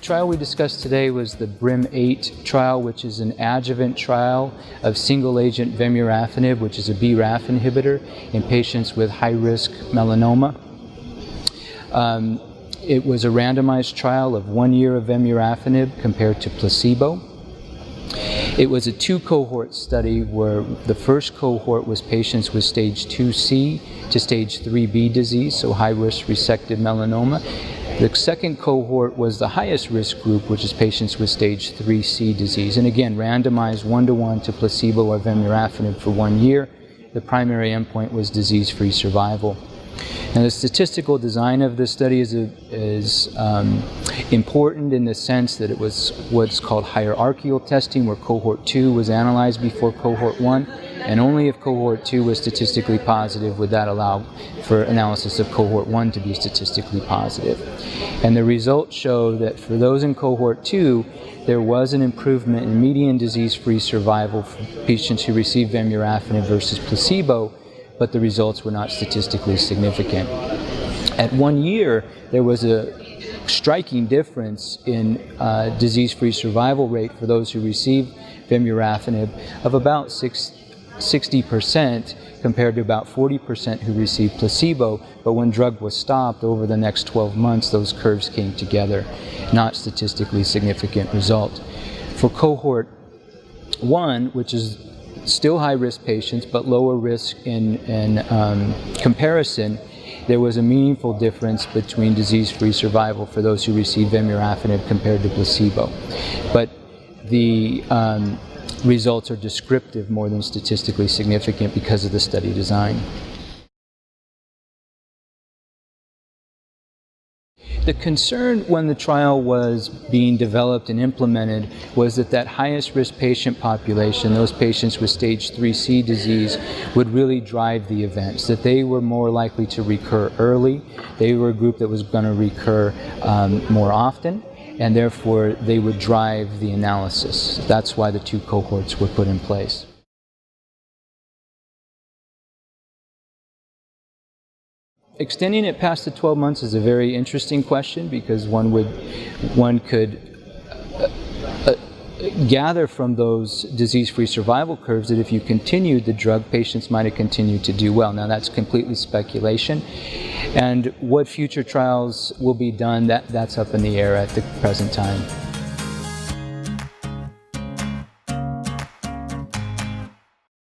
trial we discussed today was the BRIM8 trial, which is an adjuvant trial of single-agent vemurafenib, which is a BRAF inhibitor, in patients with high-risk melanoma. It was a randomized trial of 1 year of vemurafenib compared to placebo. It was a two-cohort study where the first cohort was patients with stage 2C to stage 3B disease, so high-risk resected melanoma. The second cohort was the highest risk group, which is patients with stage 3C disease. And again, randomized 1-to-1 to placebo or vemurafenib for 1 year. The primary endpoint was disease-free survival. Now, the statistical design of this study is important in the sense that it was what's called hierarchical testing, where cohort 2 was analyzed before cohort 1, and only if cohort 2 was statistically positive would that allow for analysis of cohort 1 to be statistically positive. And the results show that for those in cohort 2, there was an improvement in median disease-free survival for patients who received vemurafenib versus placebo, but the results were not statistically significant. At 1 year, there was a striking difference in disease-free survival rate for those who received vemurafenib of about 60% compared to about 40% who received placebo, but when drug was stopped over the next 12 months, those curves came together, not statistically significant result. For cohort 1, which is still high-risk patients, but lower risk in comparison, there was a meaningful difference between disease-free survival for those who received vemurafenib compared to placebo. But the results are descriptive more than statistically significant because of the study design. The concern when the trial was being developed and implemented was that highest risk patient population, those patients with stage 3C disease, would really drive the events, that they were more likely to recur early, they were a group that was going to recur more often, and therefore they would drive the analysis. That's why the two cohorts were put in place. Extending it past the 12 months is a very interesting question because one could gather from those disease-free survival curves that if you continued the drug, patients might have continued to do well. Now that's completely speculation, and what future trials will be done, that's up in the air at the present time.